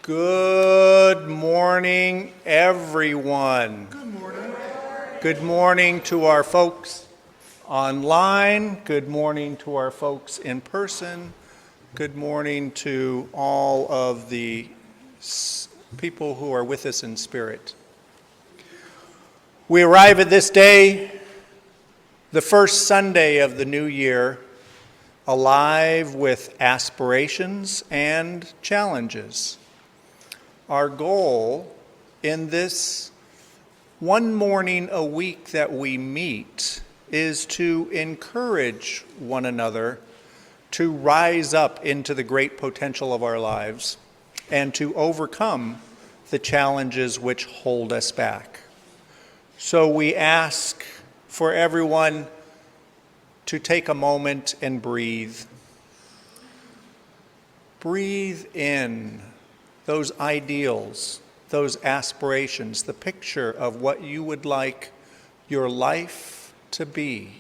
Good morning, everyone. Good morning. Good morning to our folks online. Good morning to our folks in person. Good morning to all of the people who are with us in spirit. We arrive at this day, the first Sunday of the new year, alive with aspirations and challenges. Our goal in this one morning a week that we meet is to encourage one another to rise up into the great potential of our lives and to overcome the challenges which hold us back. So we ask for everyone to take a moment and breathe. Breathe in those ideals, those aspirations, the picture of what you would like your life to be.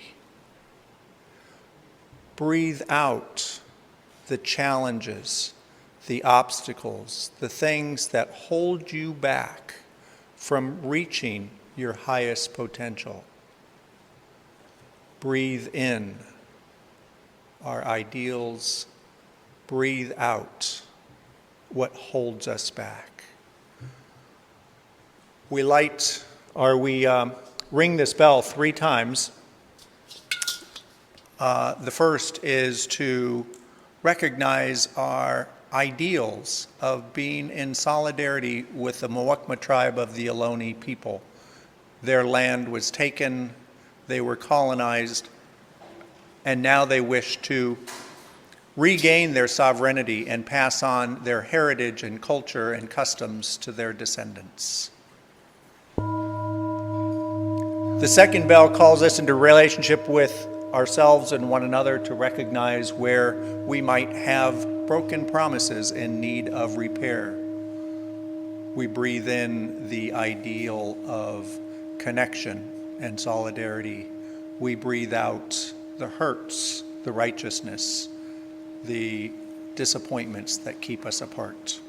Breathe out the challenges, the obstacles, the things that hold you back from reaching your highest potential. Breathe in our ideals. Breathe out what holds us back. We ring this bell 3 times. The first is to recognize our ideals of being in solidarity with the Muwekma tribe of the Ohlone people. Their land was taken, they were colonized, and now they wish to regain their sovereignty and pass on their heritage and culture and customs to their descendants. The second bell calls us into relationship with ourselves and one another to recognize where we might have broken promises in need of repair. We breathe in the ideal of connection and solidarity. We breathe out the hurts, the righteousness, the disappointments that keep us apart.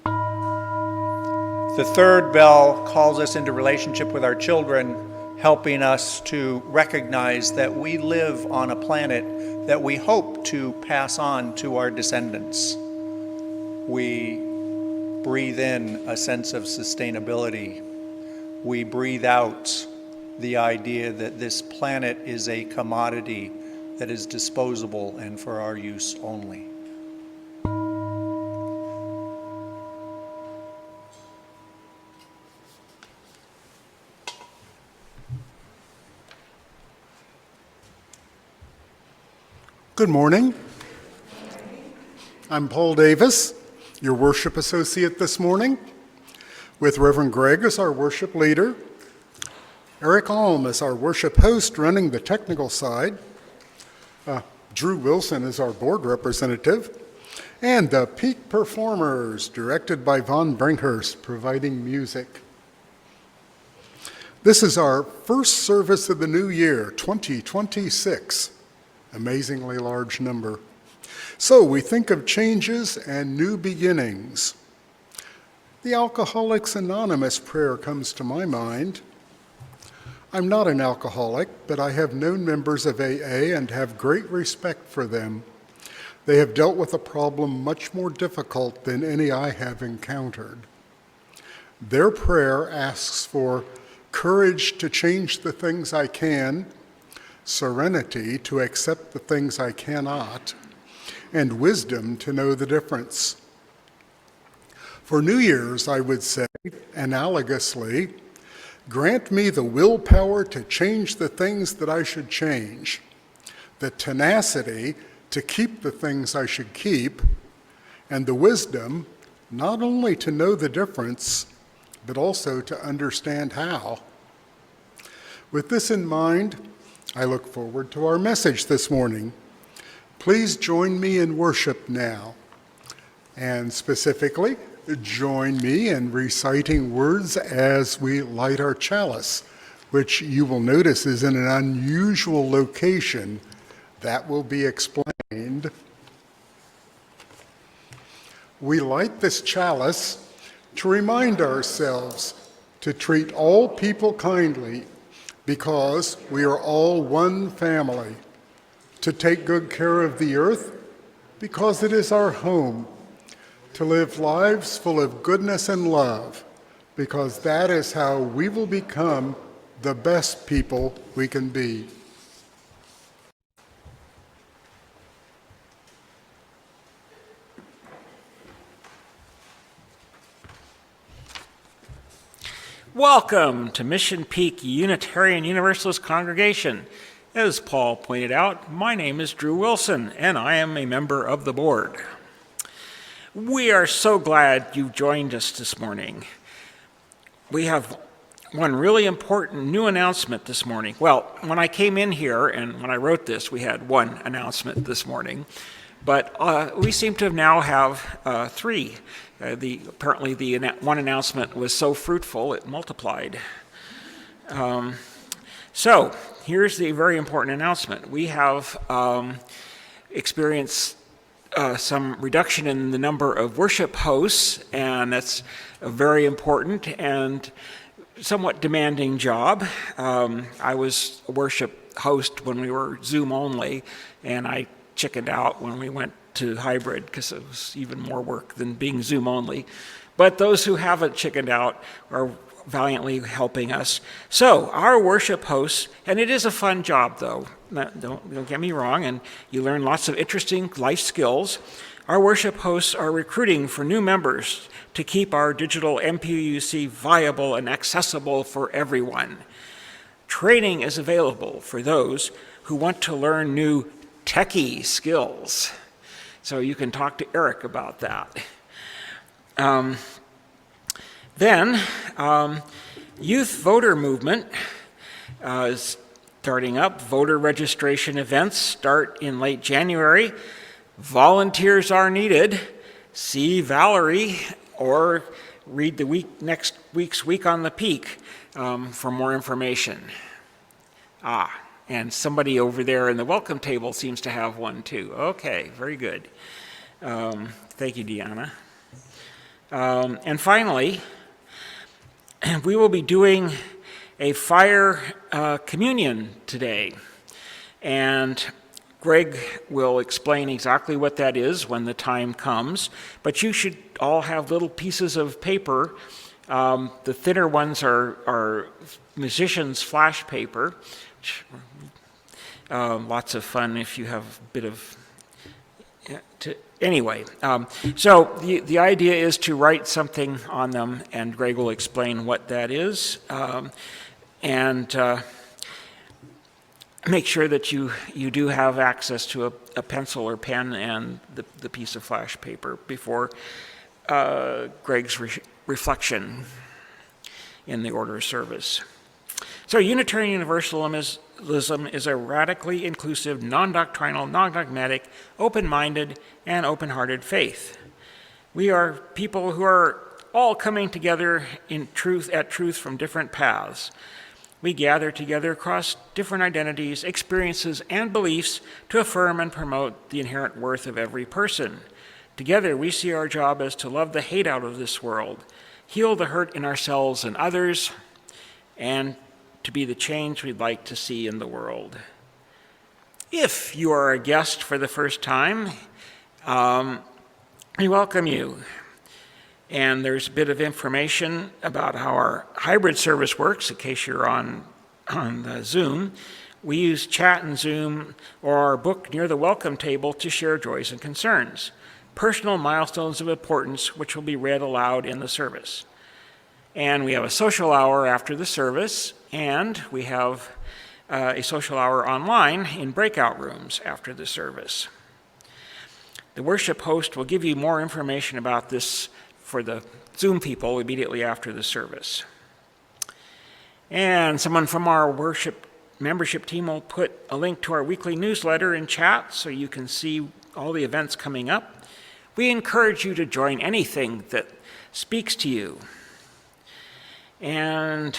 The third bell calls us into relationship with our children, helping us to recognize that we live on a planet that we hope to pass on to our descendants. We breathe in a sense of sustainability. We breathe out the idea that this planet is a commodity that is disposable and for our use only. Good morning. I'm Paul Davis, your worship associate this morning, with Reverend Greg as our worship leader, Eric Alm as our worship host running the technical side, Drew Wilson is our board representative, and the Peak Performers, directed by Von Brinkhurst, providing music. This is our first service of the new year, 2026, amazingly large number. So we think of changes and new beginnings. The Alcoholics Anonymous prayer comes to my mind. I'm not an alcoholic, but I have known members of AA and have great respect for them. They have dealt with a problem much more difficult than any I have encountered. Their prayer asks for courage to change the things I can, serenity to accept the things I cannot, and wisdom to know the difference. For New Year's, I would say, analogously, grant me the willpower to change the things that I should change, the tenacity to keep the things I should keep, and the wisdom not only to know the difference, but also to understand how. With this in mind, I look forward to our message this morning. Please join me in worship now, and specifically, join me in reciting words as we light our chalice, which you will notice is in an unusual location that will be explained. we light this chalice to remind ourselves to treat all people kindly because we are all one family, to take good care of the earth because it is our home, to live lives full of goodness and love because that is how we will become the best people we can be. Welcome to Mission Peak Unitarian Universalist Congregation. As Paul pointed out, my name is Drew Wilson, and I am a member of the board. We are so glad you've joined us this morning. We have one really important new announcement this morning. Well, when I came in here and when I wrote this, we had one announcement this morning, but we seem to now have three. Apparently the one announcement was so fruitful it multiplied. So here's the very important announcement. We have experienced some reduction in the number of worship hosts, and that's a very important and somewhat demanding job. I was a worship host when we were Zoom only, and I chickened out when we went to hybrid because it was even more work than being Zoom only. But those who haven't chickened out are valiantly helping us. So our worship hosts, and it is a fun job though, don't get me wrong, and you learn lots of interesting life skills. Our worship hosts are recruiting for new members to keep our digital MPUUC viable and accessible for everyone. Training is available for those who want to learn new techie skills. So you can talk to Eric about that. Then, Youth Voter Movement is starting up. Voter registration events start in late January. Volunteers are needed. See Valerie or read the next week's Week on the Peak for more information. And somebody over there in the welcome table seems to have one too. Okay, very good. Thank you, Deanna. And finally, we will be doing a fire communion today. And Greg will explain exactly what that is when the time comes. But you should all have little pieces of paper. The thinner ones are musicians' flash paper. Lots of fun if you have a bit of... Anyway, so the idea is to write something on them, and Greg will explain what that is, and make sure that you do have access to a pencil or pen and the piece of flash paper before Greg's reflection in the order of service. So Unitarian Universalism is a radically inclusive, non-doctrinal, non-dogmatic, open-minded, and open-hearted faith. We are people who are all coming together in truth from different paths. We gather together across different identities, experiences, and beliefs to affirm and promote the inherent worth of every person. Together, we see our job as to love the hate out of this world, heal the hurt in ourselves and others, and to be the change we'd like to see in the world. If you are a guest for the first time, we welcome you. And there's a bit of information about how our hybrid service works in case you're on the Zoom. We use chat and Zoom or our book near the welcome table to share joys and concerns, personal milestones of importance which will be read aloud in the service. And we have a social hour after the service, and we have a social hour online in breakout rooms after the service. The worship host will give you more information about this for the Zoom people immediately after the service. And someone from our worship membership team will put a link to our weekly newsletter in chat so you can see all the events coming up. We encourage you to join anything that speaks to you. And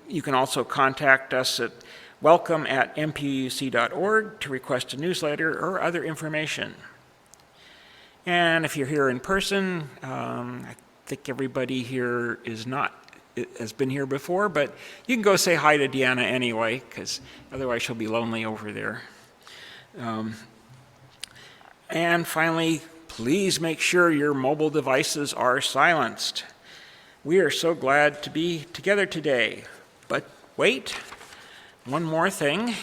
you can also contact us at welcome@mpuuc.org to request a newsletter or other information. And if you're here in person, I think everybody here has been here before, but you can go say hi to Deanna anyway, because otherwise she'll be lonely over there. And finally, please make sure your mobile devices are silenced. We are so glad to be together today. But wait, one more thing.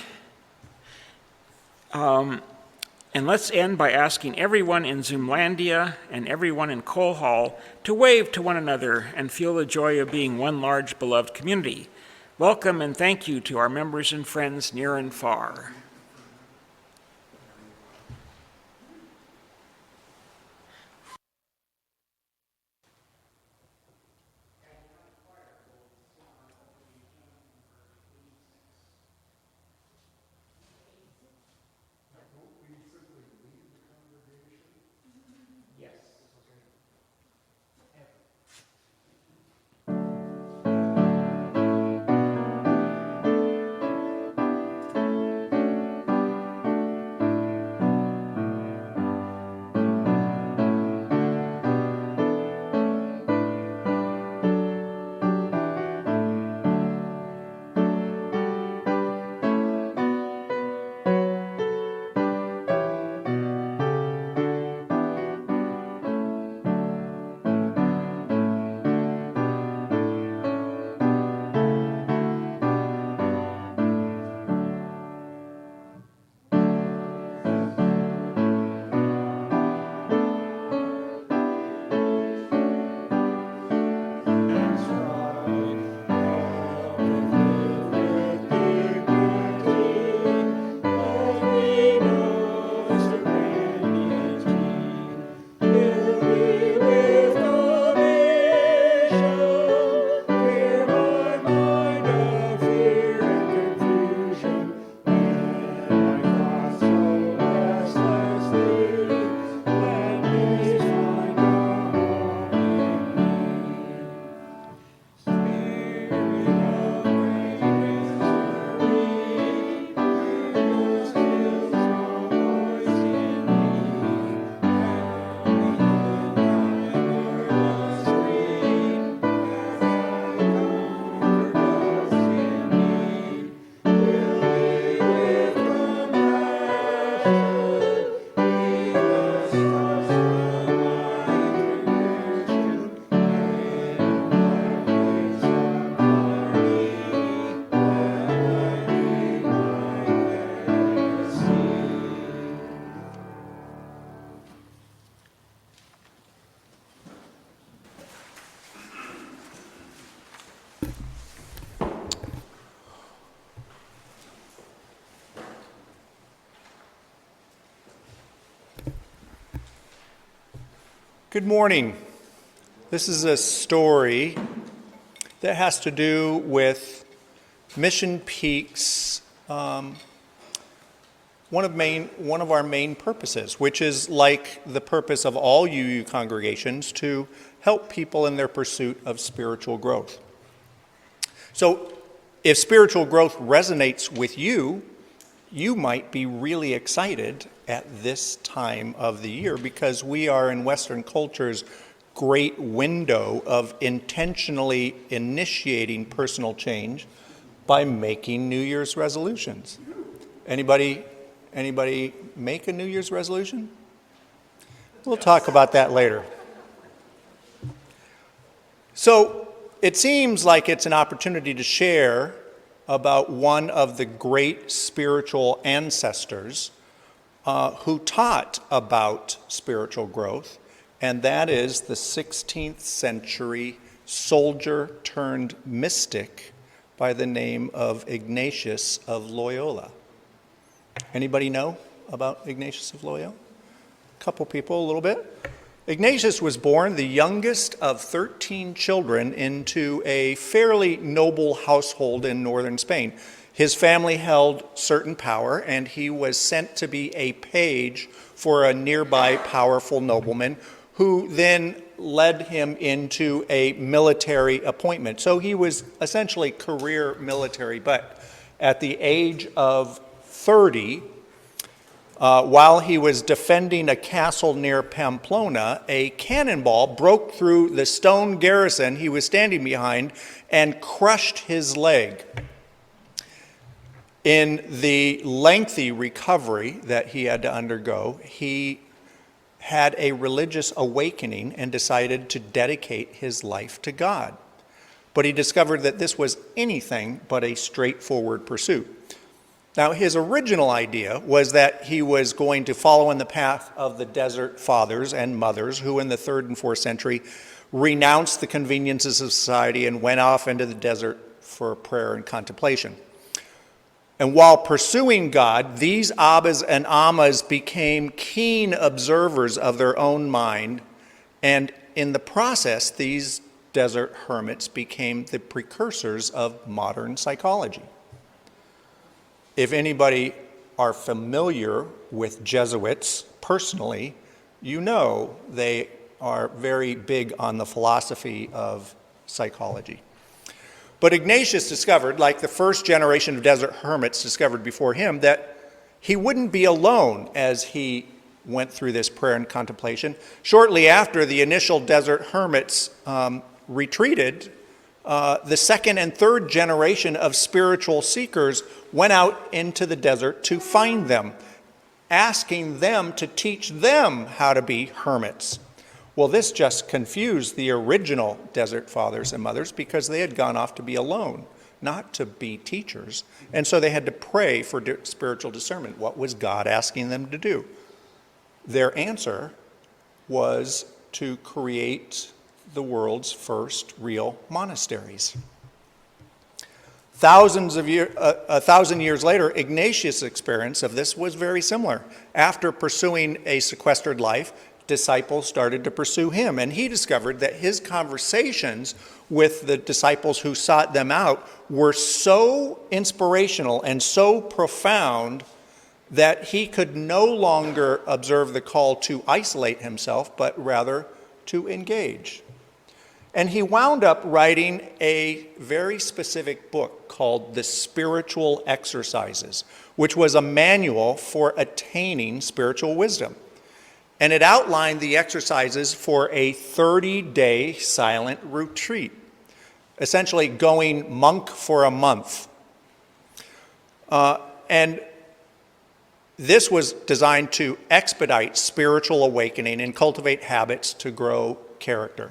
And let's end by asking everyone in Zoomlandia and everyone in Cole Hall to wave to one another and feel the joy of being one large beloved community. Welcome and thank you to our members and friends near and far. Good morning. This is a story that has to do with Mission Peak's one of our main purposes, which is like the purpose of all UU congregations, to help people in their pursuit of spiritual growth. So if spiritual growth resonates with you, you might be really excited at this time of the year, because we are in Western culture's great window of intentionally initiating personal change by making New Year's resolutions. Anybody make a New Year's resolution? We'll talk about that later. So it seems like it's an opportunity to share about one of the great spiritual ancestors who taught about spiritual growth, and that is the 16th century soldier turned mystic by the name of Ignatius of Loyola. Anybody know about Ignatius of Loyola? A couple people, a little bit. Ignatius was born the youngest of 13 children into a fairly noble household in northern Spain. His family held certain power, and he was sent to be a page for a nearby powerful nobleman, who then led him into a military appointment. So he was essentially career military, but at the age of 30, While he was defending a castle near Pamplona, a cannonball broke through the stone garrison he was standing behind and crushed his leg. In the lengthy recovery that he had to undergo, he had a religious awakening and decided to dedicate his life to God. But he discovered that this was anything but a straightforward pursuit. Now, his original idea was that he was going to follow in the path of the desert fathers and mothers who in the 3rd and 4th century renounced the conveniences of society and went off into the desert for prayer and contemplation. And while pursuing God, these abbas and ammas became keen observers of their own mind, and in the process, these desert hermits became the precursors of modern psychology. If anybody are familiar with Jesuits personally, you know they are very big on the philosophy of psychology. But Ignatius discovered, like the first generation of desert hermits discovered before him, that he wouldn't be alone as he went through this prayer and contemplation. Shortly after the initial desert hermits retreated, the 2nd and 3rd generation of spiritual seekers went out into the desert to find them, asking them to teach them how to be hermits. Well, this just confused the original desert fathers and mothers because they had gone off to be alone, not to be teachers. And so they had to pray for spiritual discernment. What was God asking them to do? Their answer was to create the world's first real monasteries. 1,000 years later, Ignatius' experience of this was very similar. After pursuing a sequestered life, disciples started to pursue him, and he discovered that his conversations with the disciples who sought them out were so inspirational and so profound that he could no longer observe the call to isolate himself, but rather to engage. And he wound up writing a very specific book called The Spiritual Exercises, which was a manual for attaining spiritual wisdom. And it outlined the exercises for a 30-day silent retreat, essentially going monk for a month. And this was designed to expedite spiritual awakening and cultivate habits to grow character.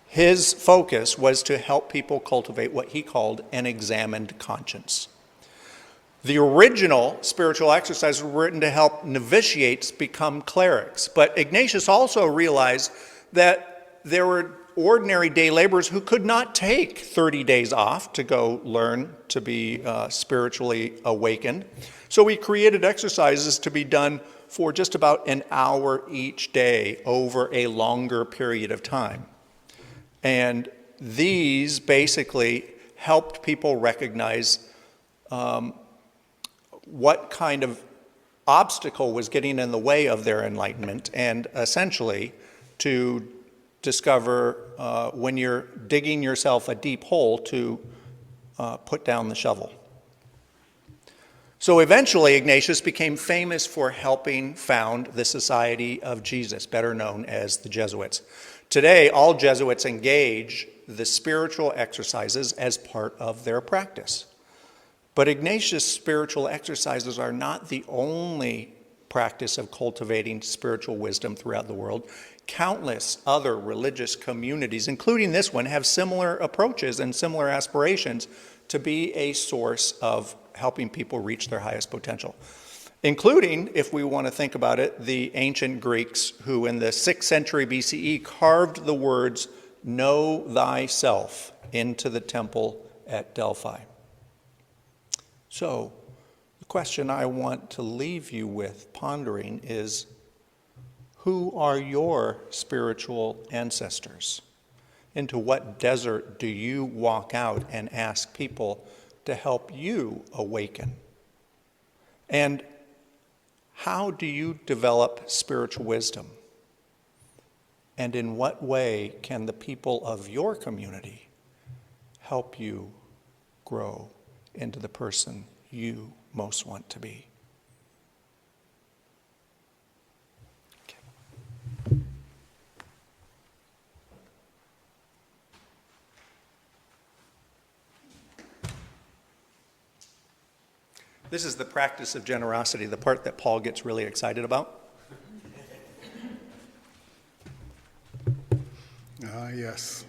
His focus was to help people cultivate what he called an examined conscience. The original spiritual exercises were written to help novitiates become clerics, but Ignatius also realized that there were ordinary day laborers who could not take 30 days off to go learn to be spiritually awakened. So he created exercises to be done for just about an hour each day over a longer period of time. And these basically helped people recognize what kind of obstacle was getting in the way of their enlightenment, and essentially to discover when you're digging yourself a deep hole to put down the shovel. So eventually Ignatius became famous for helping found the Society of Jesus, better known as the Jesuits. Today, all Jesuits engage the spiritual exercises as part of their practice. But Ignatius' spiritual exercises are not the only practice of cultivating spiritual wisdom throughout the world. Countless other religious communities, including this one, have similar approaches and similar aspirations to be a source of helping people reach their highest potential. Including, if we want to think about it, the ancient Greeks who in the 6th century BCE carved the words, "Know thyself," into the temple at Delphi. So, the question I want to leave you with pondering is, who are your spiritual ancestors? Into what desert do you walk out and ask people to help you awaken? And how do you develop spiritual wisdom? And in what way can the people of your community help you grow into the person you most want to be? This is the practice of generosity, the part that Paul gets really excited about. Ah, yes.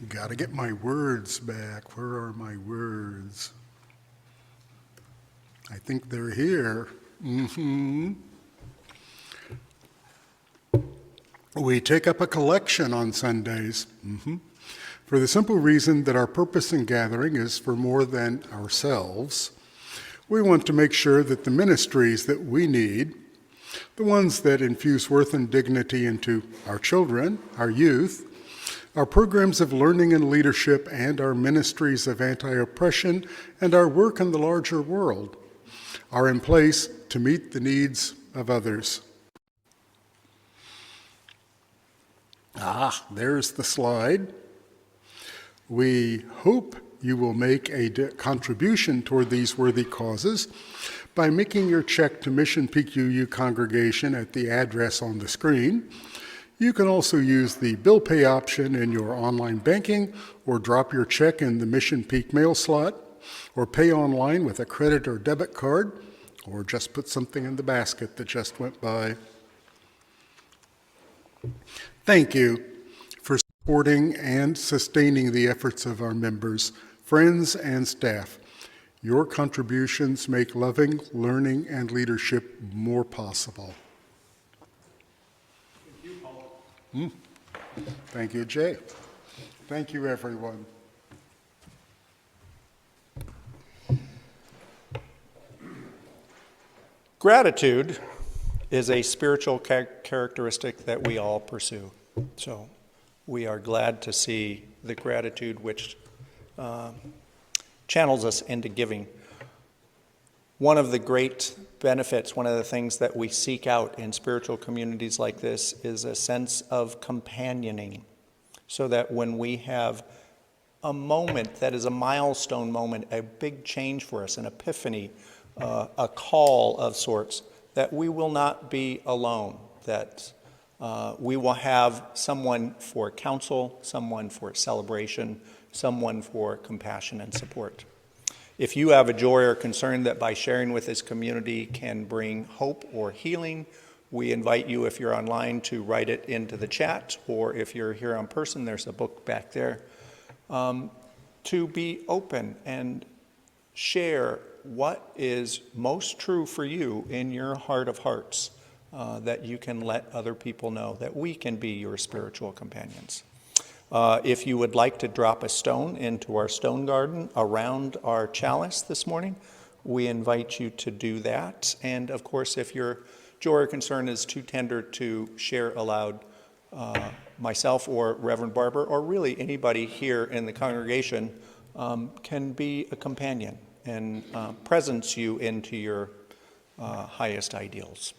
Got to get my words back. Where are my words? I think they're here. We take up a collection on Sundays. For the simple reason that our purpose in gathering is for more than ourselves. We want to make sure that the ministries that we need, the ones that infuse worth and dignity into our children, our youth, our programs of learning and leadership, and our ministries of anti-oppression, and our work in the larger world, are in place to meet the needs of others. There's the slide. We hope you will make a contribution toward these worthy causes by making your check to Mission MPUUC congregation at the address on the screen. You can also use the bill pay option in your online banking, or drop your check in the Mission Peak mail slot, or pay online with a credit or debit card, or just put something in the basket that just went by. Thank you for supporting and sustaining the efforts of our members, friends, and staff. Your contributions make loving, learning, and leadership more possible. Thank you, Paul. Thank you, Jay. Thank you, everyone. Gratitude is a spiritual characteristic that we all pursue. So we are glad to see the gratitude which channels us into giving. One of the great benefits, one of the things that we seek out in spiritual communities like this is a sense of companioning, so that when we have a moment that is a milestone moment, a big change for us, an epiphany, a call of sorts, that we will not be alone, that we will have someone for counsel, someone for celebration, someone for compassion and support. If you have a joy or concern that by sharing with this community can bring hope or healing, we invite you, if you're online, to write it into the chat, or if you're here in person, there's a book back there, to be open and share what is most true for you in your heart of hearts, that you can let other people know, that we can be your spiritual companions. If you would like to drop a stone into our stone garden around our chalice this morning, we invite you to do that. And of course, if your joy or concern is too tender to share aloud, myself or Reverend Barber, or really anybody here in the congregation, can be a companion and presence you into your highest ideals.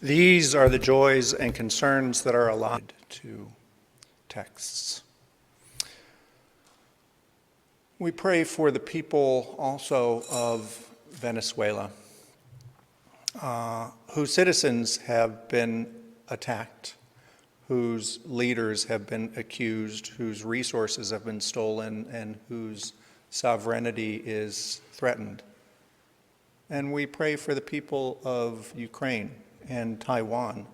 These are the joys and concerns that are allotted to texts. We pray for the people also of Venezuela, whose citizens have been attacked, whose leaders have been accused, whose resources have been stolen, and whose sovereignty is threatened. And we pray for the people of Ukraine and Taiwan,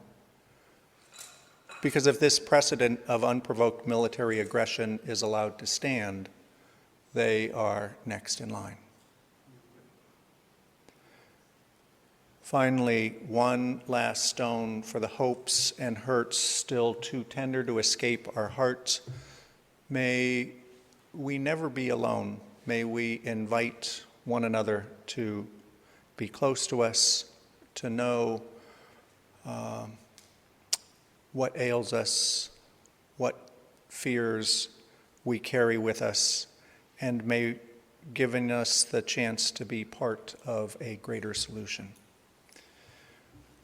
because if this precedent of unprovoked military aggression is allowed to stand, they are next in line. Finally, one last stone for the hopes and hurts still too tender to escape our hearts. May we never be alone. May we invite one another to be close to us, to know what ails us, what fears we carry with us, and may giving us the chance to be part of a greater solution.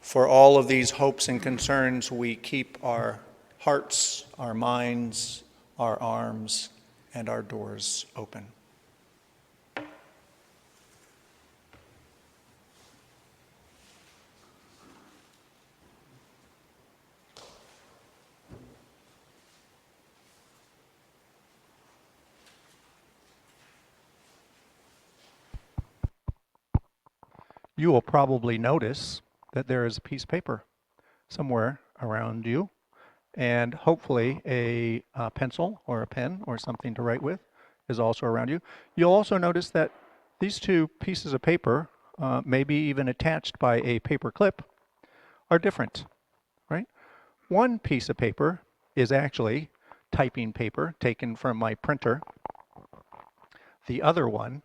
For all of these hopes and concerns, we keep our hearts, our minds, our arms, and our doors open. You will probably notice that there is a piece of paper somewhere around you, and hopefully a pencil or a pen or something to write with is also around you. You'll also notice that these two pieces of paper, maybe even attached by a paper clip, are different, right? One piece of paper is actually typing paper taken from my printer. The other one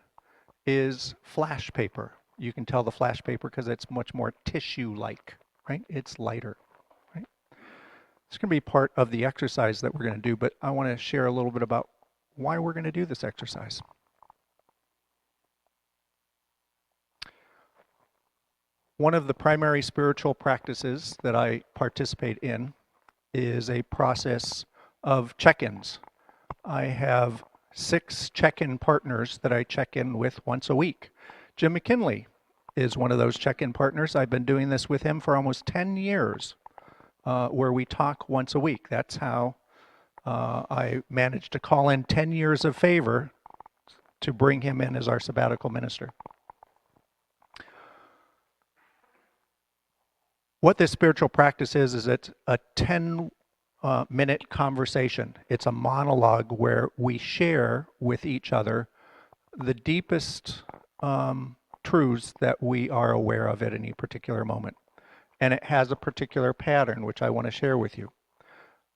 is flash paper. You can tell the flash paper because it's much more tissue-like, right? It's lighter, right? It's going to be part of the exercise that we're going to do, but I want to share a little bit about why we're going to do this exercise. One of the primary spiritual practices that I participate in is a process of check-ins. I have 6 check-in partners that I check in with once a week. Jim McKinley is one of those check-in partners. I've been doing this with him for almost 10 years, where we talk once a week. That's how I managed to call in 10 years of favor to bring him in as our sabbatical minister. What this spiritual practice is it's a 10-minute conversation. It's a monologue where we share with each other the deepest truths that we are aware of at any particular moment. And it has a particular pattern, which I want to share with you.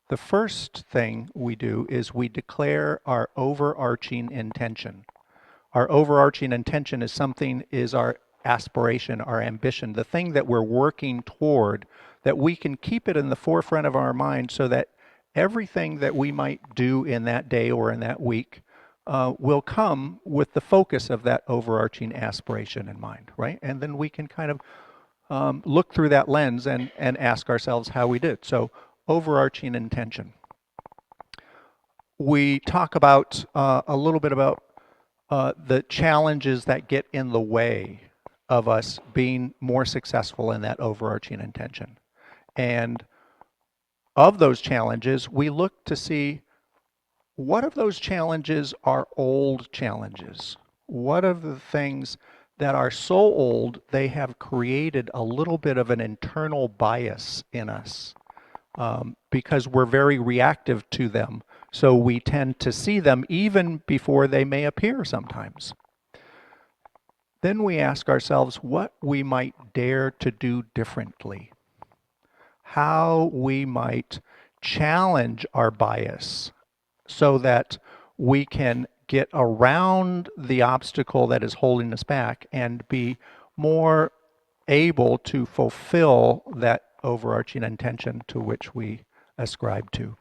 The first thing we do is we declare our overarching intention. Our overarching intention is our aspiration, our ambition, the thing that we're working toward, that we can keep it in the forefront of our mind so that everything that we might do in that day or in that week will come with the focus of that overarching aspiration in mind, right? And then we can kind of look through that lens and ask ourselves how we did. So, overarching intention. We talk about a little bit about the challenges that get in the way of us being more successful in that overarching intention. And of those challenges, we look to see what of those challenges are old challenges? What of the things that are so old they have created a little bit of an internal bias in us because we're very reactive to them. So we tend to see them even before they may appear sometimes. Then we ask ourselves what we might dare to do differently, how we might challenge our bias so that we can get around the obstacle that is holding us back and be more able to fulfill that overarching intention to which we ascribe to.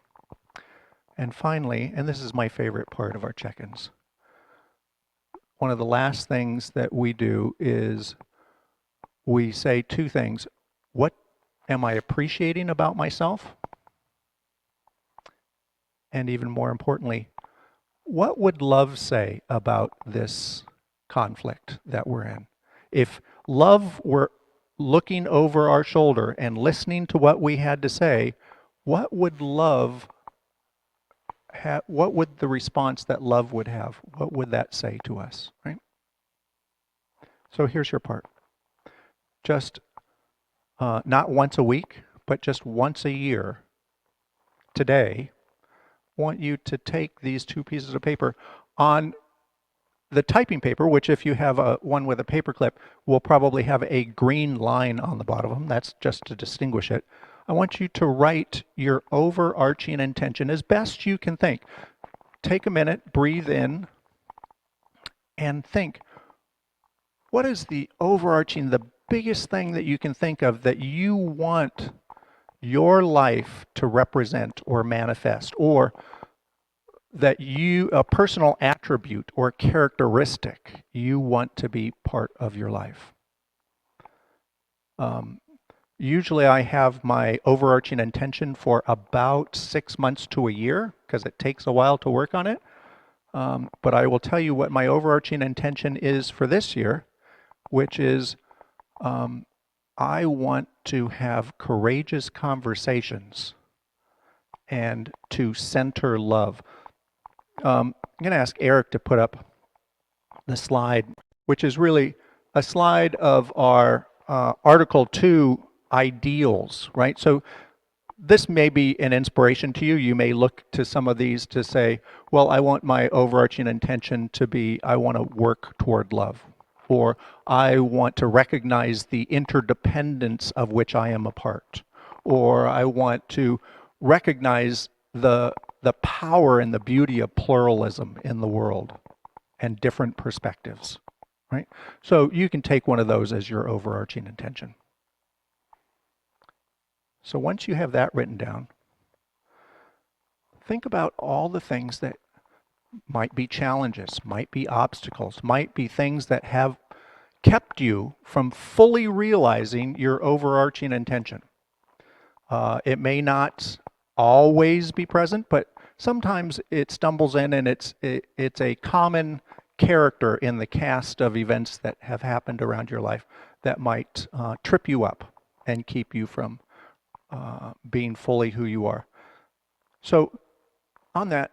And finally, and this is my favorite part of our check-ins, one of the last things that we do is we say 2 things. What am I appreciating about myself? And even more importantly, what would love say about this conflict that we're in? If love were looking over our shoulder and listening to what we had to say, what would what would the response that love would have? What would that say to us, right? So here's your part. Just not once a week, but just once a year, today, I want you to take these two pieces of paper on the typing paper, which if you have one with a paper clip, will probably have a green line on the bottom of them. That's just to distinguish it. I want you to write your overarching intention as best you can think. Take a minute, breathe in, and think, what is the overarching, the biggest thing that you can think of that you want your life to represent or manifest, or that a personal attribute or characteristic you want to be part of your life? Usually I have my overarching intention for about 6 months to a year because it takes a while to work on it. But I will tell you what my overarching intention is for this year, which is I want to have courageous conversations and to center love. I'm going to ask Eric to put up the slide, which is really a slide of our Article 2 ideals, right? So this may be an inspiration to you. You may look to some of these to say, well, I want my overarching intention to be, I want to work toward love, or I want to recognize the interdependence of which I am a part, or I want to recognize the power and the beauty of pluralism in the world and different perspectives, right? So you can take one of those as your overarching intention. So once you have that written down, think about all the things that might be challenges, might be obstacles, might be things that have kept you from fully realizing your overarching intention. It may not always be present, but sometimes it stumbles in, and it's a common character in the cast of events that have happened around your life that might trip you up and keep you from being fully who you are. So on that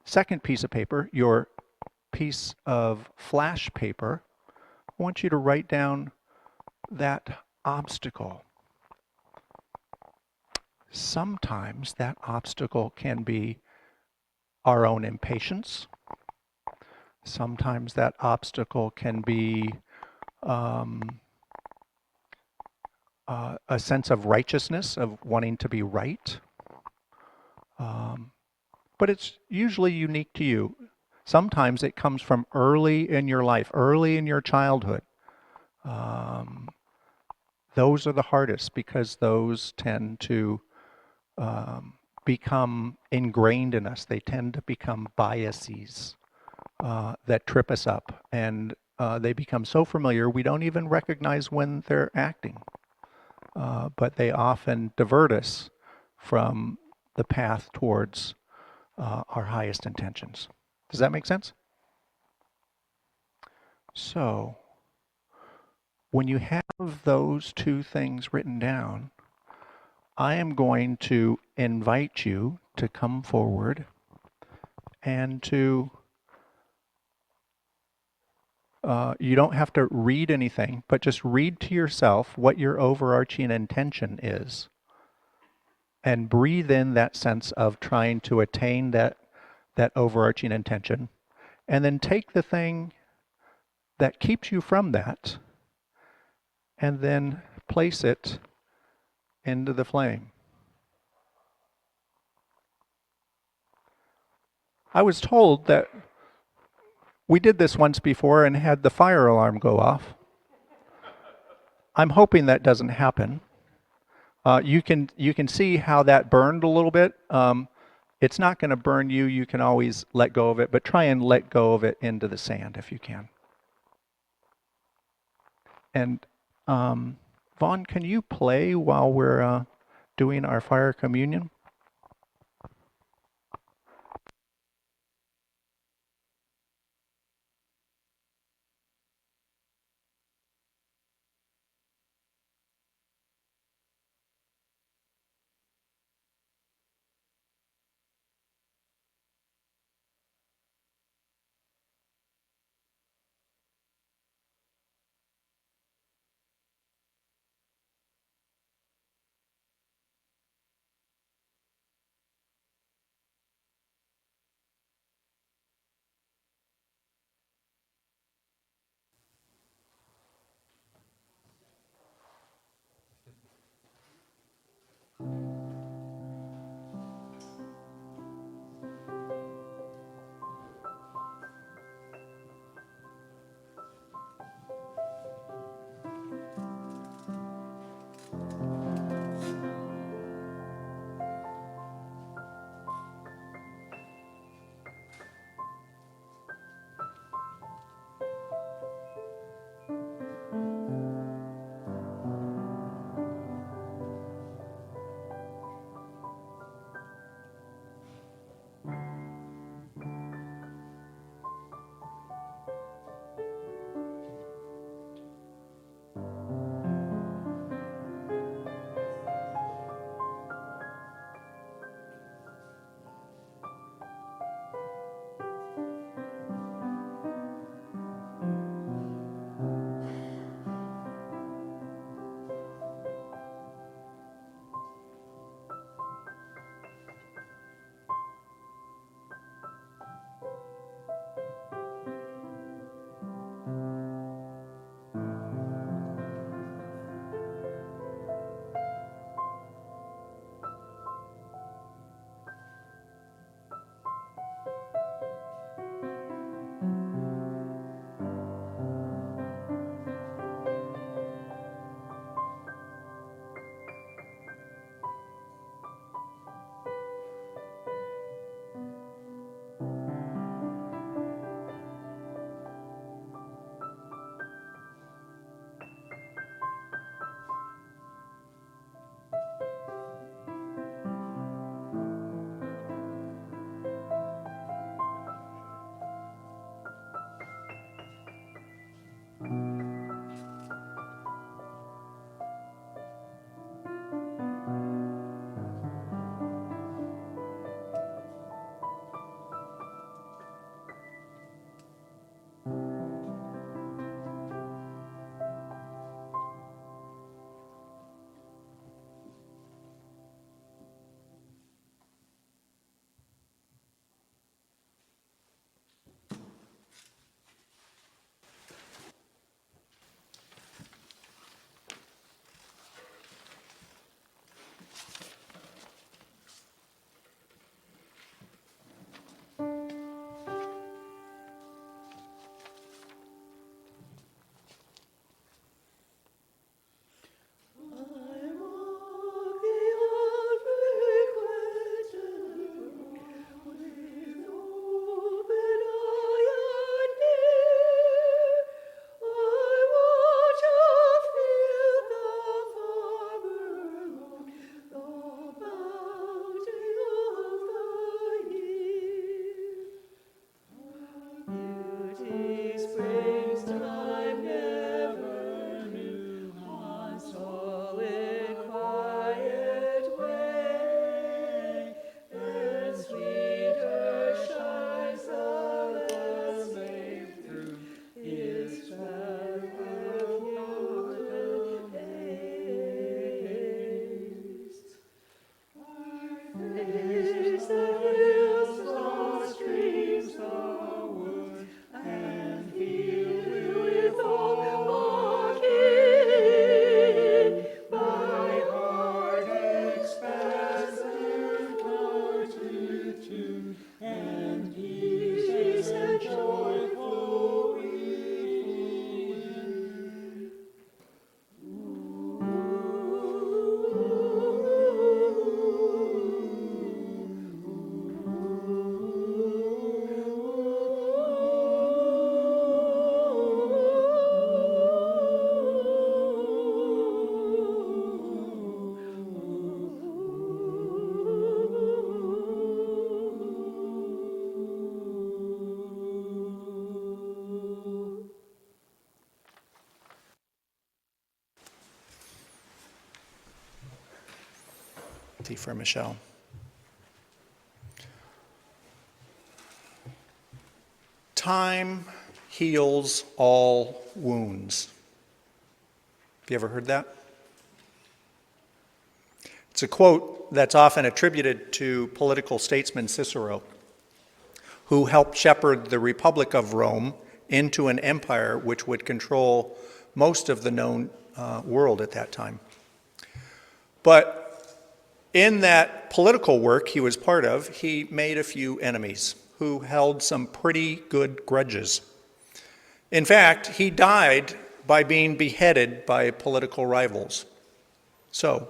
second piece of paper, your piece of flash paper, I want you to write down that obstacle. Sometimes that obstacle can be our own impatience. Sometimes that obstacle can be a sense of righteousness, of wanting to be right. But it's usually unique to you. Sometimes it comes from early in your life, early in your childhood. Those are the hardest because those tend to become ingrained in us. They tend to become biases that trip us up, and they become so familiar we don't even recognize when they're acting. But they often divert us from the path towards our highest intentions. Does that make sense? So, when you have those two things written down, I am going to invite you to come forward and to, you don't have to read anything, but just read to yourself what your overarching intention is. And breathe in that sense of trying to attain that overarching intention. And then take the thing that keeps you from that and then place it into the flame. I was told that we did this once before and had the fire alarm go off. I'm hoping that doesn't happen. You can see how that burned a little bit. It's not going to burn you. You can always let go of it, but try and let go of it into the sand if you can. And Vaughn, can you play while we're doing our fire communion? difficulty for Michelle. Time heals all wounds. Have you ever heard that? It's a quote that's often attributed to political statesman Cicero, who helped shepherd the Republic of Rome into an empire which would control most of the known world at that time. But in that political work he was part of, he made a few enemies who held some pretty good grudges. In fact, he died by being beheaded by political rivals. So,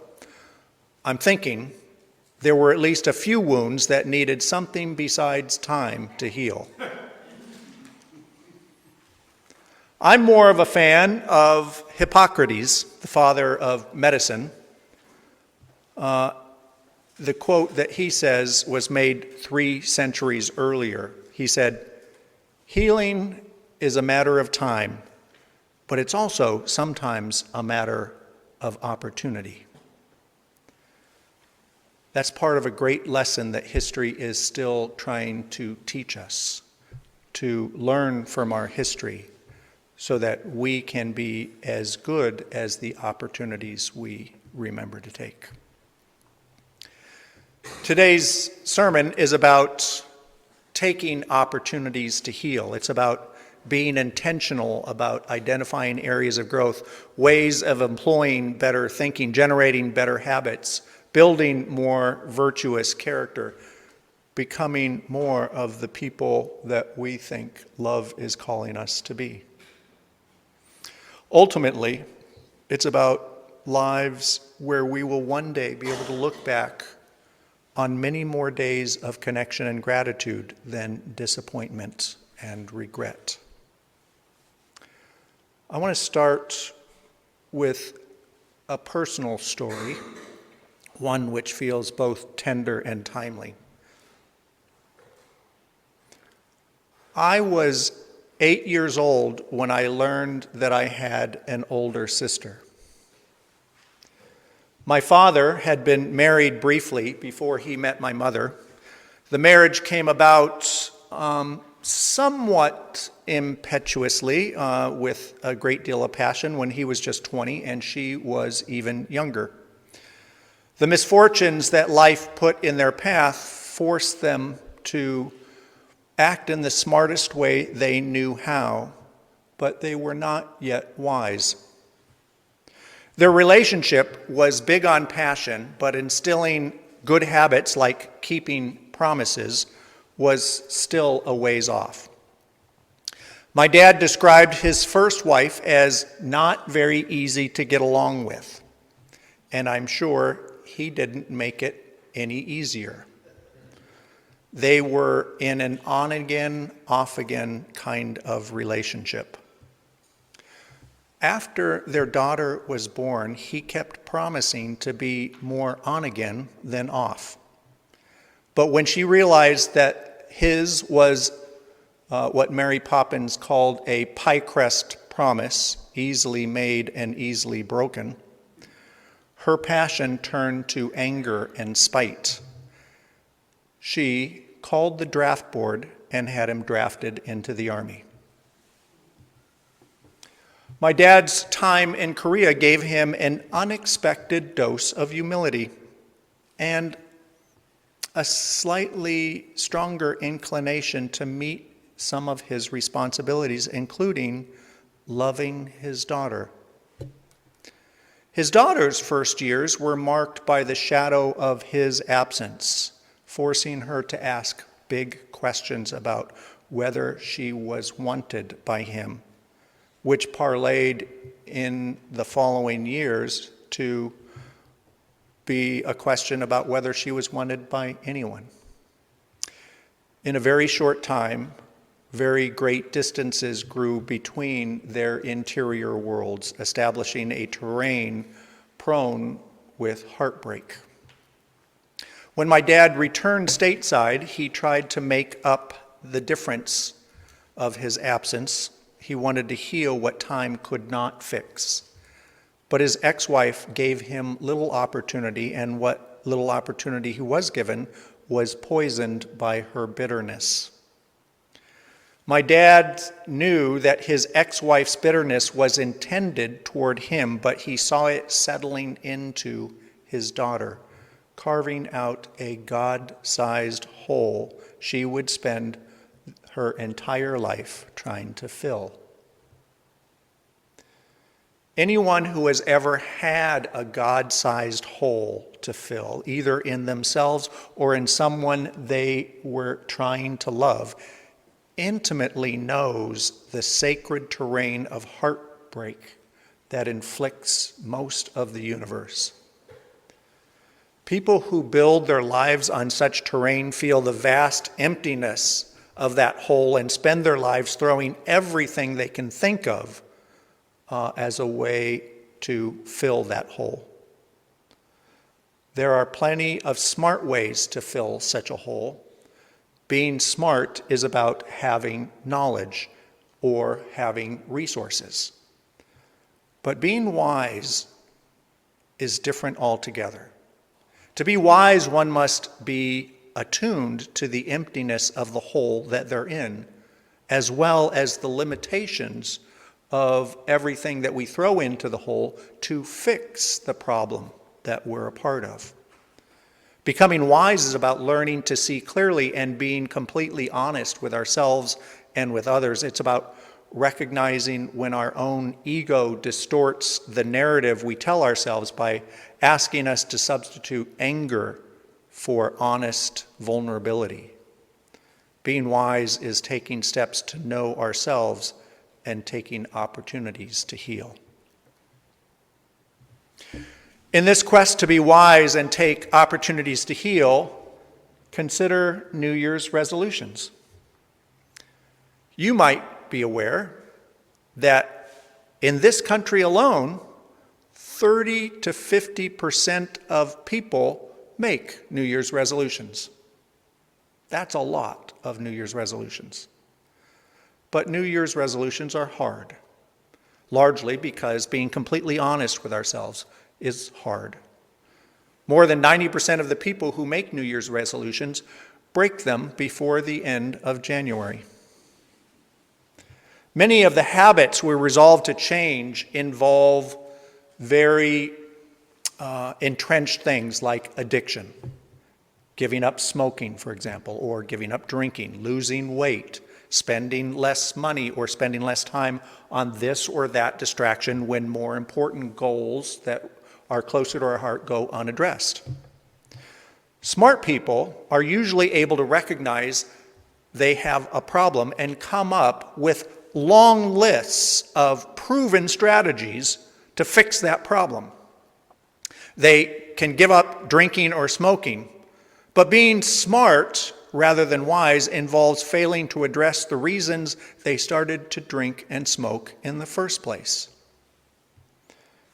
I'm thinking there were at least a few wounds that needed something besides time to heal. I'm more of a fan of Hippocrates, the father of medicine. The quote that he says was made 3 centuries earlier. He said, "Healing is a matter of time, but it's also sometimes a matter of opportunity." That's part of a great lesson that history is still trying to teach us, to learn from our history so that we can be as good as the opportunities we remember to take. Today's sermon is about taking opportunities to heal. It's about being intentional about identifying areas of growth, ways of employing better thinking, generating better habits, building more virtuous character, becoming more of the people that we think love is calling us to be. Ultimately, it's about lives where we will one day be able to look back on many more days of connection and gratitude than disappointment and regret. I want to start with a personal story, one which feels both tender and timely. I was 8 years old when I learned that I had an older sister. My father had been married briefly before he met my mother. The marriage came about somewhat impetuously, with a great deal of passion, when he was just 20 and she was even younger. The misfortunes that life put in their path forced them to act in the smartest way they knew how, but they were not yet wise. Their relationship was big on passion, but instilling good habits like keeping promises was still a ways off. My dad described his first wife as not very easy to get along with, and I'm sure he didn't make it any easier. They were in an on-again, off-again kind of relationship. After their daughter was born, he kept promising to be more on again than off. But when she realized that his was what Mary Poppins called a pie crust promise, easily made and easily broken, her passion turned to anger and spite. She called the draft board and had him drafted into the army. My dad's time in Korea gave him an unexpected dose of humility and a slightly stronger inclination to meet some of his responsibilities, including loving his daughter. His daughter's first years were marked by the shadow of his absence, forcing her to ask big questions about whether she was wanted by him, which parlayed in the following years to be a question about whether she was wanted by anyone. In a very short time, very great distances grew between their interior worlds, establishing a terrain prone with heartbreak. When my dad returned stateside, he tried to make up the difference of his absence. He wanted to heal what time could not fix. But his ex-wife gave him little opportunity, and what little opportunity he was given was poisoned by her bitterness. My dad knew that his ex-wife's bitterness was intended toward him, but he saw it settling into his daughter, carving out a God-sized hole she would spend her entire life trying to fill. Anyone who has ever had a God-sized hole to fill, either in themselves or in someone they were trying to love, intimately knows the sacred terrain of heartbreak that inflicts most of the universe. People who build their lives on such terrain feel the vast emptiness of that hole and spend their lives throwing everything they can think of as a way to fill that hole. There are plenty of smart ways to fill such a hole. Being smart is about having knowledge or having resources. But being wise is different altogether. To be wise, one must be attuned to the emptiness of the hole that they're in, as well as the limitations of everything that we throw into the hole to fix the problem that we're a part of. Becoming wise is about learning to see clearly and being completely honest with ourselves and with others. It's about recognizing when our own ego distorts the narrative we tell ourselves by asking us to substitute anger for honest vulnerability. Being wise is taking steps to know ourselves and taking opportunities to heal. In this quest to be wise and take opportunities to heal, consider New Year's resolutions. You might be aware that in this country alone, 30 to 50% of people make New Year's resolutions. That's a lot of New Year's resolutions. But New Year's resolutions are hard, largely because being completely honest with ourselves is hard. More than 90% of the people who make New Year's resolutions break them before the end of January. Many of the habits we're resolved to change involve very entrenched things like addiction, giving up smoking, for example, or giving up drinking, losing weight, spending less money or spending less time on this or that distraction when more important goals that are closer to our heart go unaddressed. Smart people are usually able to recognize they have a problem and come up with long lists of proven strategies to fix that problem. They can give up drinking or smoking, but being smart rather than wise involves failing to address the reasons they started to drink and smoke in the first place.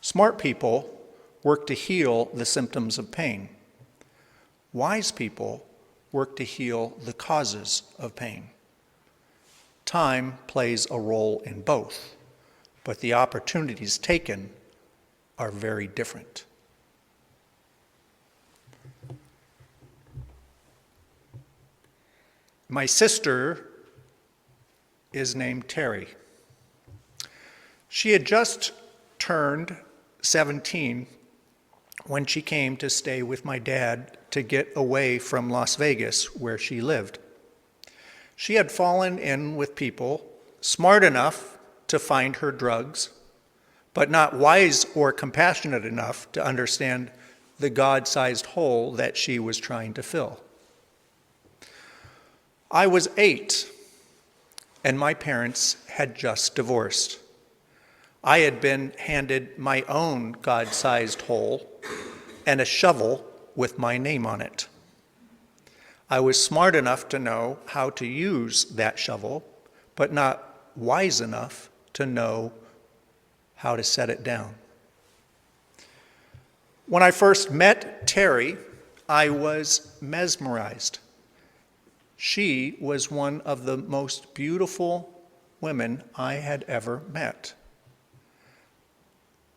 Smart people work to heal the symptoms of pain. Wise people work to heal the causes of pain. Time plays a role in both, but the opportunities taken are very different. My sister is named Terry. She had just turned 17 when she came to stay with my dad to get away from Las Vegas, where she lived. She had fallen in with people smart enough to find her drugs, but not wise or compassionate enough to understand the God-sized hole that she was trying to fill. I was 8, and my parents had just divorced. I had been handed my own God-sized hole and a shovel with my name on it. I was smart enough to know how to use that shovel, but not wise enough to know how to set it down. When I first met Terry, I was mesmerized. She was one of the most beautiful women I had ever met.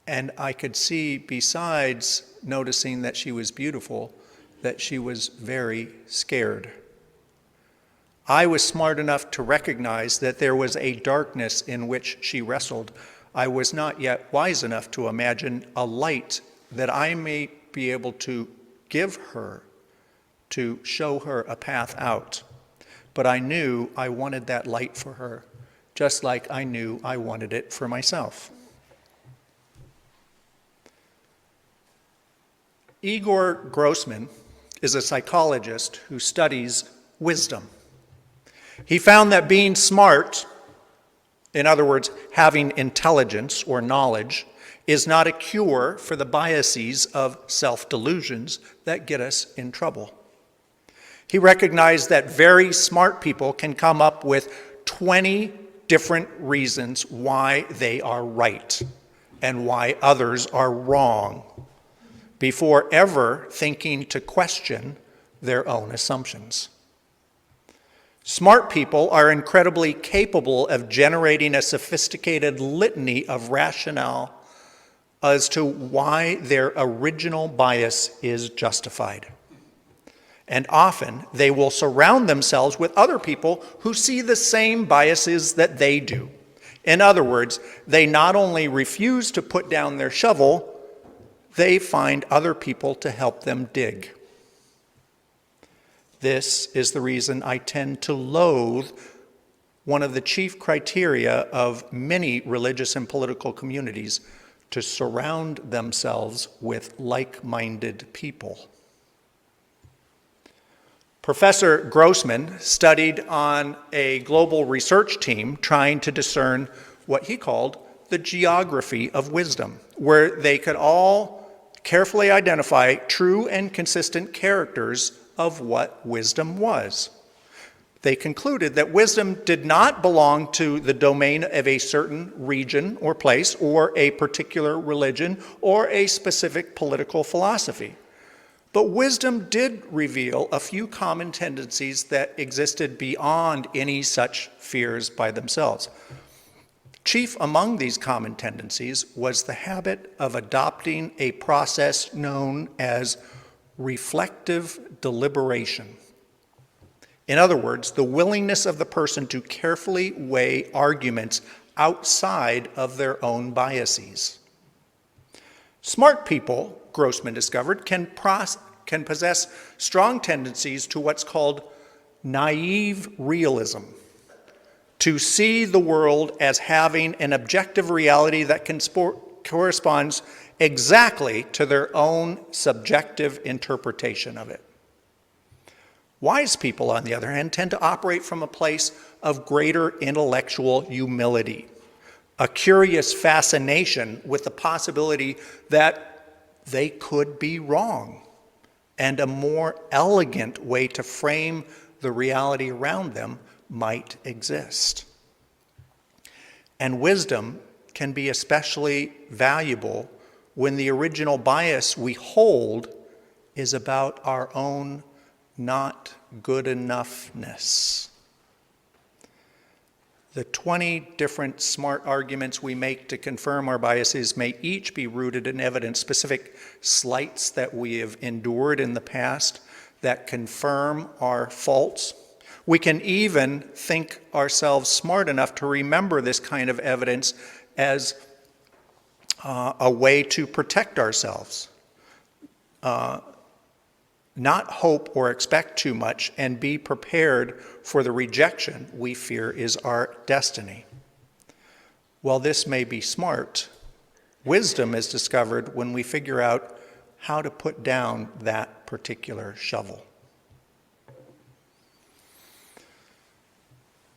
And I could see, besides noticing that she was beautiful, that she was very scared. I was smart enough to recognize that there was a darkness in which she wrestled. I was not yet wise enough to imagine a light that I may be able to give her to show her a path out. But I knew I wanted that light for her, just like I knew I wanted it for myself. Igor Grossman is a psychologist who studies wisdom. He found that being smart, in other words, having intelligence or knowledge, is not a cure for the biases of self-delusions that get us in trouble. He recognized that very smart people can come up with 20 different reasons why they are right and why others are wrong before ever thinking to question their own assumptions. Smart people are incredibly capable of generating a sophisticated litany of rationale as to why their original bias is justified. And often they will surround themselves with other people who see the same biases that they do. In other words, they not only refuse to put down their shovel, they find other people to help them dig. This is the reason I tend to loathe one of the chief criteria of many religious and political communities: to surround themselves with like-minded people. Professor Grossman studied on a global research team trying to discern what he called the geography of wisdom, where they could all carefully identify true and consistent characters of what wisdom was. They concluded that wisdom did not belong to the domain of a certain region or place, or a particular religion, or a specific political philosophy. But wisdom did reveal a few common tendencies that existed beyond any such fears by themselves. Chief among these common tendencies was the habit of adopting a process known as reflective deliberation. In other words, the willingness of the person to carefully weigh arguments outside of their own biases. Smart people, Grossman discovered, can possess strong tendencies to what's called naive realism, to see the world as having an objective reality that corresponds exactly to their own subjective interpretation of it. Wise people, on the other hand, tend to operate from a place of greater intellectual humility, a curious fascination with the possibility that they could be wrong, and a more elegant way to frame the reality around them might exist. And wisdom can be especially valuable when the original bias we hold is about our own not good enoughness. The 20 different smart arguments we make to confirm our biases may each be rooted in evidence, specific slights that we have endured in the past that confirm our faults. We can even think ourselves smart enough to remember this kind of evidence as a way to protect ourselves. Not hope or expect too much, and be prepared for the rejection we fear is our destiny. While this may be smart, wisdom is discovered when we figure out how to put down that particular shovel.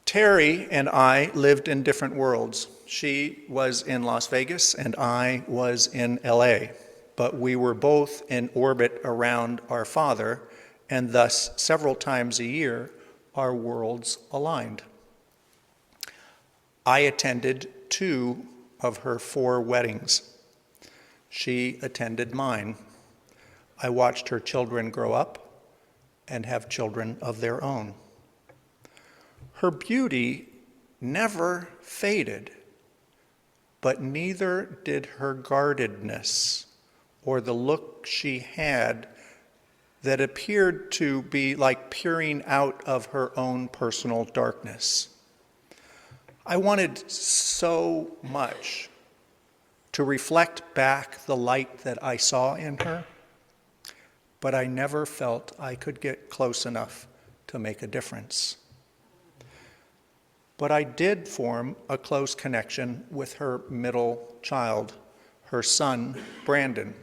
Terry and I lived in different worlds. She was in Las Vegas and I was in LA. But we were both in orbit around our father, and thus several times a year our worlds aligned. I attended 2 of her 4 weddings. She attended mine. I watched her children grow up and have children of their own. Her beauty never faded, but neither did her guardedness, or the look she had that appeared to be like peering out of her own personal darkness. I wanted so much to reflect back the light that I saw in her, but I never felt I could get close enough to make a difference. But I did form a close connection with her middle child, her son, Brandon.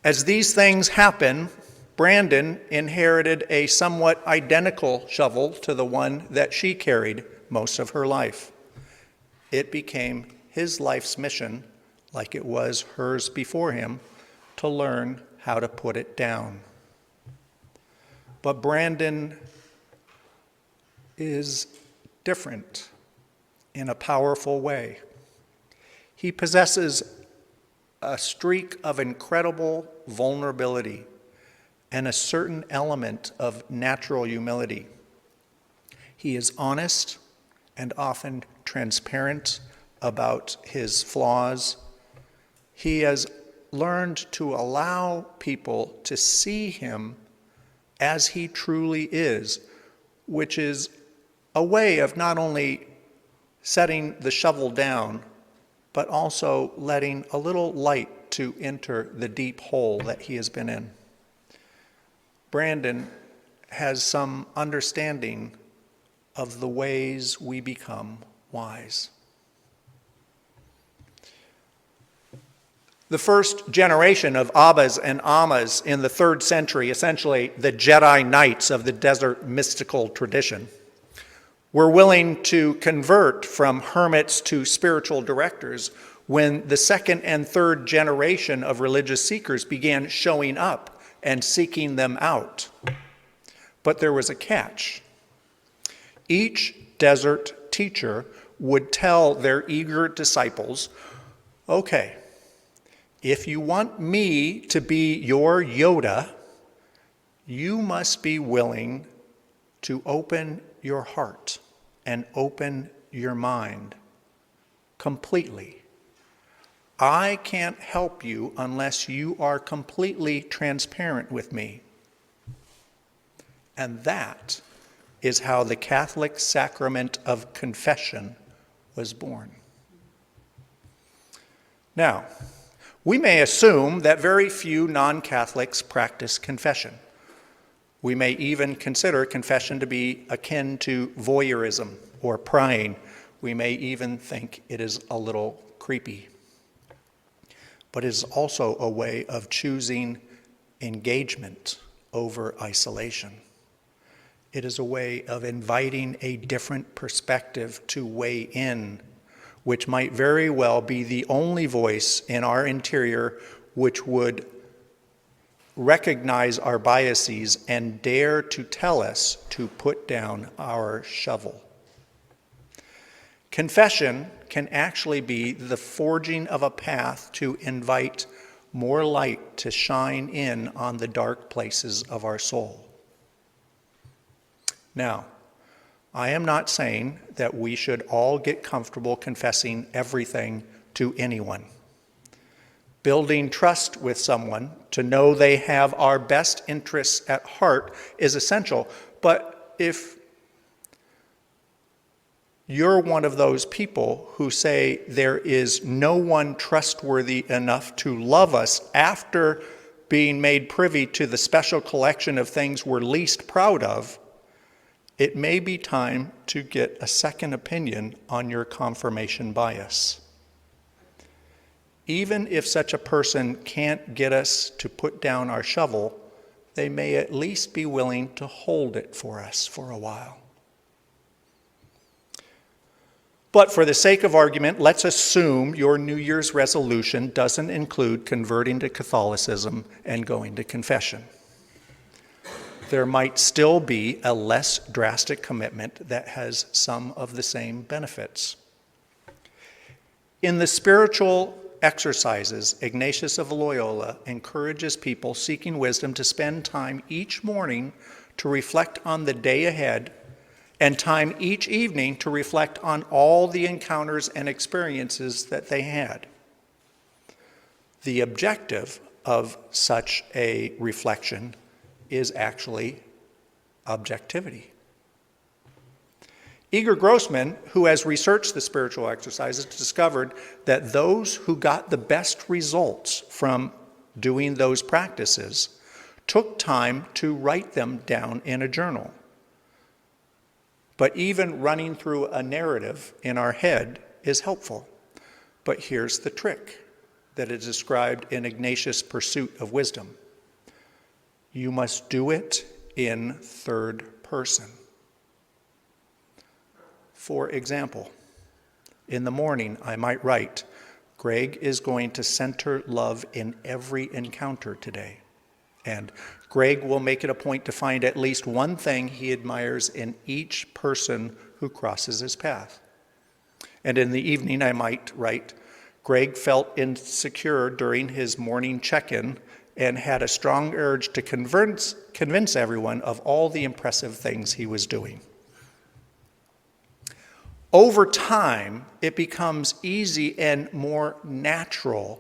As these things happen, Brandon inherited a somewhat identical shovel to the one that she carried most of her life. It became his life's mission, like it was hers before him, to learn how to put it down. But Brandon is different in a powerful way. He possesses a streak of incredible vulnerability and a certain element of natural humility. He is honest and often transparent about his flaws. He has learned to allow people to see him as he truly is, which is a way of not only setting the shovel down, but also letting a little light to enter the deep hole that he has been in. Brandon has some understanding of the ways we become wise. The first generation of Abbas and Ammas in the 3rd century, essentially the Jedi Knights of the desert mystical tradition, were willing to convert from hermits to spiritual directors when the 2nd and 3rd generation of religious seekers began showing up and seeking them out. But there was a catch. Each desert teacher would tell their eager disciples, okay, if you want me to be your Yoda, you must be willing to open your heart and open your mind completely. I can't help you unless you are completely transparent with me. And that is how the Catholic sacrament of confession was born. Now, we may assume that very few non-Catholics practice confession. We may even consider confession to be akin to voyeurism or prying. We may even think it is a little creepy. But it is also a way of choosing engagement over isolation. It is a way of inviting a different perspective to weigh in, which might very well be the only voice in our interior which would recognize our biases and dare to tell us to put down our shovel. Confession can actually be the forging of a path to invite more light to shine in on the dark places of our soul. Now, I am not saying that we should all get comfortable confessing everything to anyone. Building trust with someone to know they have our best interests at heart is essential. But if you're one of those people who say there is no one trustworthy enough to love us after being made privy to the special collection of things we're least proud of, it may be time to get a second opinion on your confirmation bias. Even if such a person can't get us to put down our shovel, they may at least be willing to hold it for us for a while. But for the sake of argument, let's assume your New Year's resolution doesn't include converting to Catholicism and going to confession. There might still be a less drastic commitment that has some of the same benefits. In the spiritual exercises, Ignatius of Loyola encourages people seeking wisdom to spend time each morning to reflect on the day ahead and time each evening to reflect on all the encounters and experiences that they had. The objective of such a reflection is actually objectivity. Igor Grossman, who has researched the spiritual exercises, discovered that those who got the best results from doing those practices took time to write them down in a journal. But even running through a narrative in our head is helpful. But here's the trick that is described in Ignatius' Pursuit of Wisdom. You must do it in third person. For example, in the morning I might write, Greg is going to center love in every encounter today. And Greg will make it a point to find at least one thing he admires in each person who crosses his path. And in the evening I might write, Greg felt insecure during his morning check-in and had a strong urge to convince everyone of all the impressive things he was doing. Over time, it becomes easy and more natural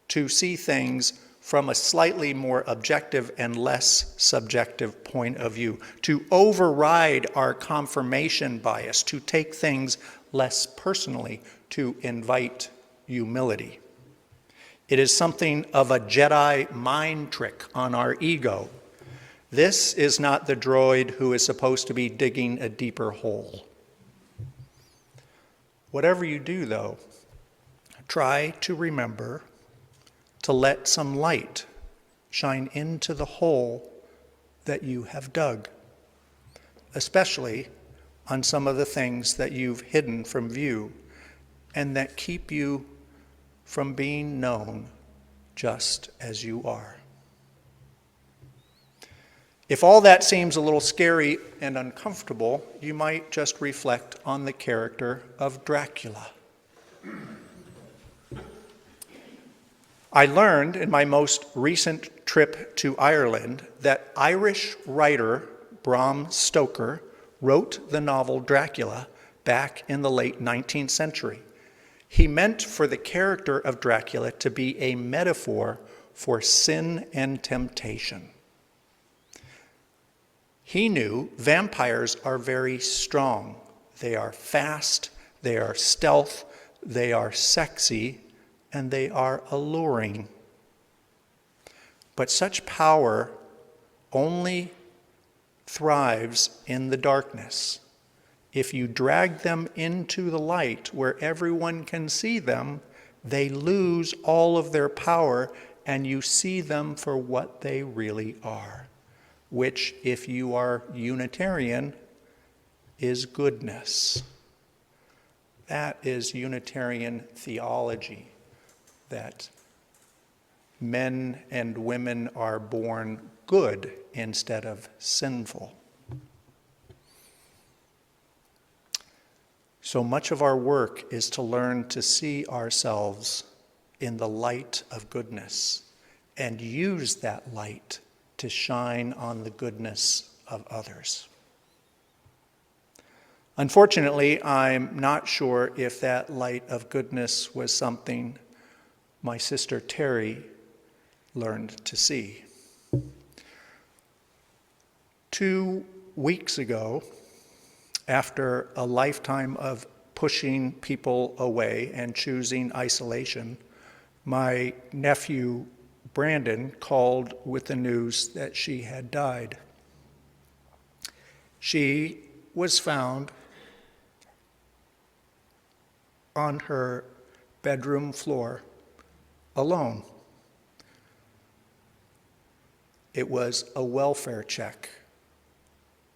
to see things from a slightly more objective and less subjective point of view, to override our confirmation bias, to take things less personally, to invite humility. It is something of a Jedi mind trick on our ego. This is not the droid who is supposed to be digging a deeper hole. Whatever you do, though, try to remember to let some light shine into the hole that you have dug, especially on some of the things that you've hidden from view and that keep you from being known just as you are. If all that seems a little scary and uncomfortable, you might just reflect on the character of Dracula. I learned in my most recent trip to Ireland that Irish writer Bram Stoker wrote the novel Dracula back in the late 19th century. He meant for the character of Dracula to be a metaphor for sin and temptation. He knew vampires are very strong. They are fast, they are stealth, they are sexy, and they are alluring. But such power only thrives in the darkness. If you drag them into the light where everyone can see them, they lose all of their power and you see them for what they really are, which, if you are Unitarian, is goodness. That is Unitarian theology, that men and women are born good instead of sinful. So much of our work is to learn to see ourselves in the light of goodness and use that light to shine on the goodness of others. Unfortunately, I'm not sure if that light of goodness was something my sister Terry learned to see. 2 weeks ago, after a lifetime of pushing people away and choosing isolation, my nephew Brandon called with the news that she had died. She was found on her bedroom floor alone. It was a welfare check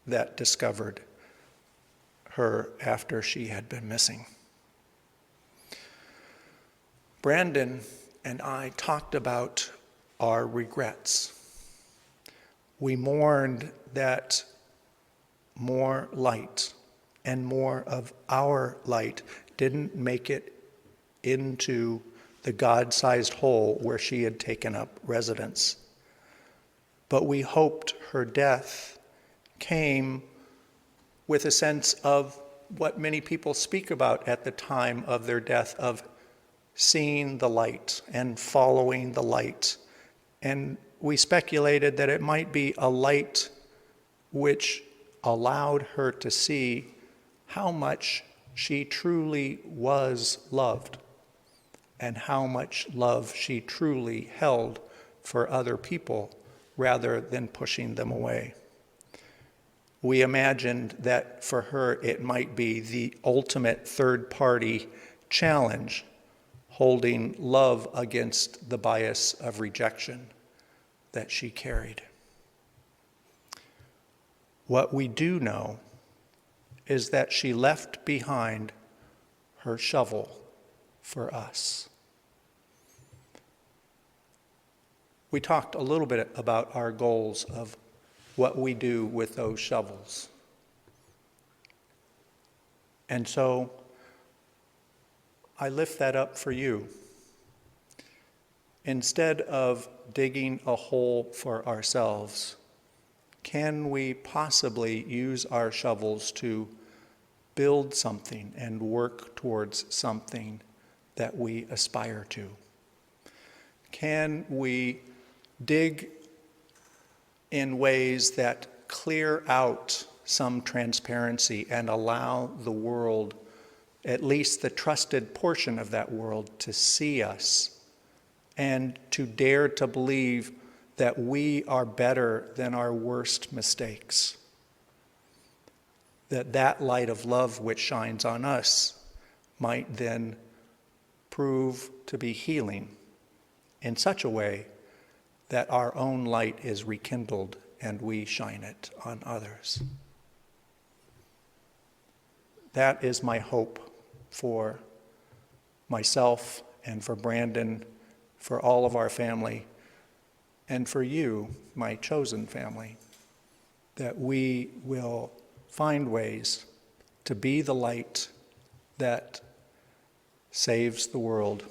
that discovered her after she had been missing. Brandon and I talked about our regrets. We mourned that more light and more of our light didn't make it into the God-sized hole where she had taken up residence. But we hoped her death came with a sense of what many people speak about at the time of their death, of seeing the light and following the light And we speculated that it might be a light which allowed her to see how much she truly was loved and how much love she truly held for other people rather than pushing them away. We imagined that for her it might be the ultimate third-party challenge, holding love against the bias of rejection that she carried. What we do know is that she left behind her shovel for us. We talked a little bit about our goals of what we do with those shovels. And so I lift that up for you. Instead of digging a hole for ourselves, can we possibly use our shovels to build something and work towards something that we aspire to? Can we dig in ways that clear out some transparency and allow the world, at least the trusted portion of that world, to see us and to dare to believe that we are better than our worst mistakes? That light of love which shines on us might then prove to be healing in such a way that our own light is rekindled and we shine it on others. That is my hope for myself and for Brandon, for all of our family, and for you, my chosen family, that we will find ways to be the light that saves the world,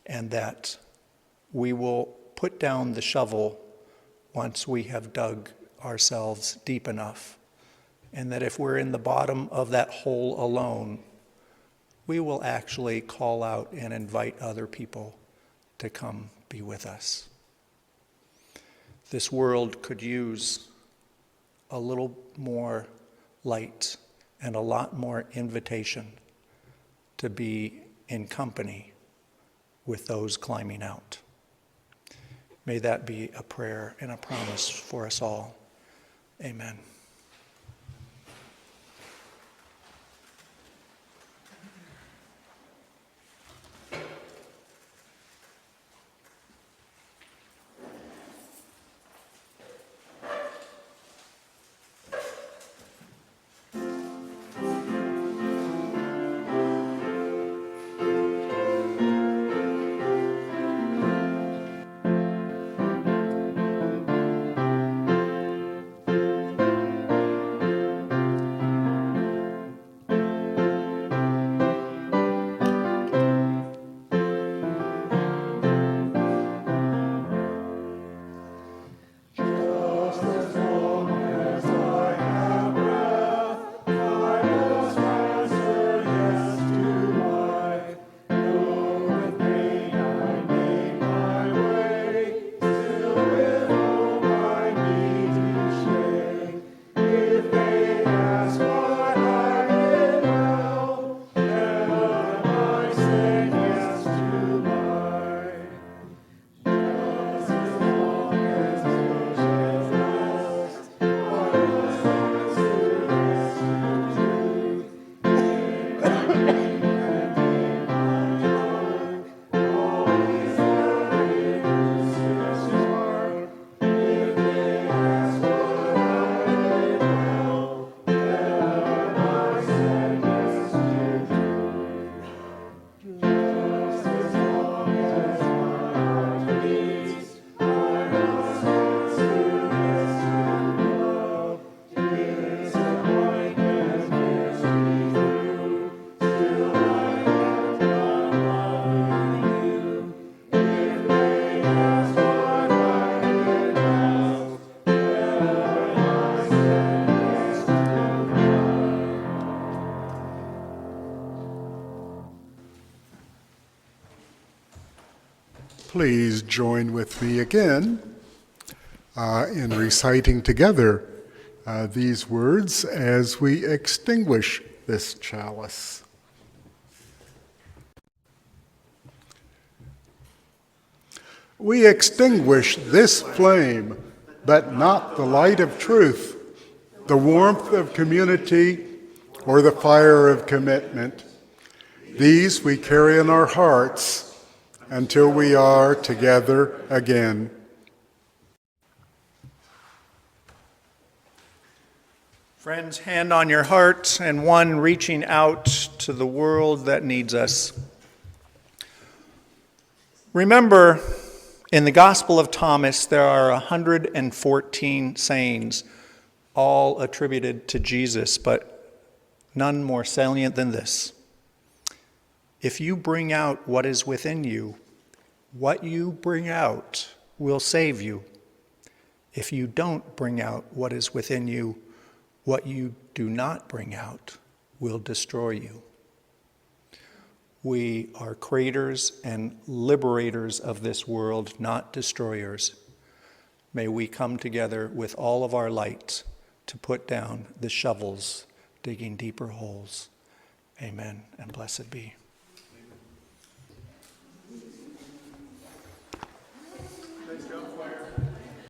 and that we will put down the shovel once we have dug ourselves deep enough, and that if we're in the bottom of that hole alone, we will actually call out and invite other people to come be with us. This world could use a little more light and a lot more invitation to be in company with those climbing out. May that be a prayer and a promise for us all. Amen. please join with me again in reciting together these words as we extinguish this chalice. We extinguish this flame, but not the light of truth, the warmth of community, or the fire of commitment. These we carry in our hearts until we are together again. Friends, hand on your heart, and one reaching out to the world that needs us. Remember, in the Gospel of Thomas, there are 114 sayings, all attributed to Jesus, but none more salient than this. If you bring out what is within you, what you bring out will save you. If you don't bring out what is within you, what you do not bring out will destroy you. We are creators and liberators of this world, not destroyers. May we come together with all of our light to put down the shovels digging deeper holes. Amen, and blessed be.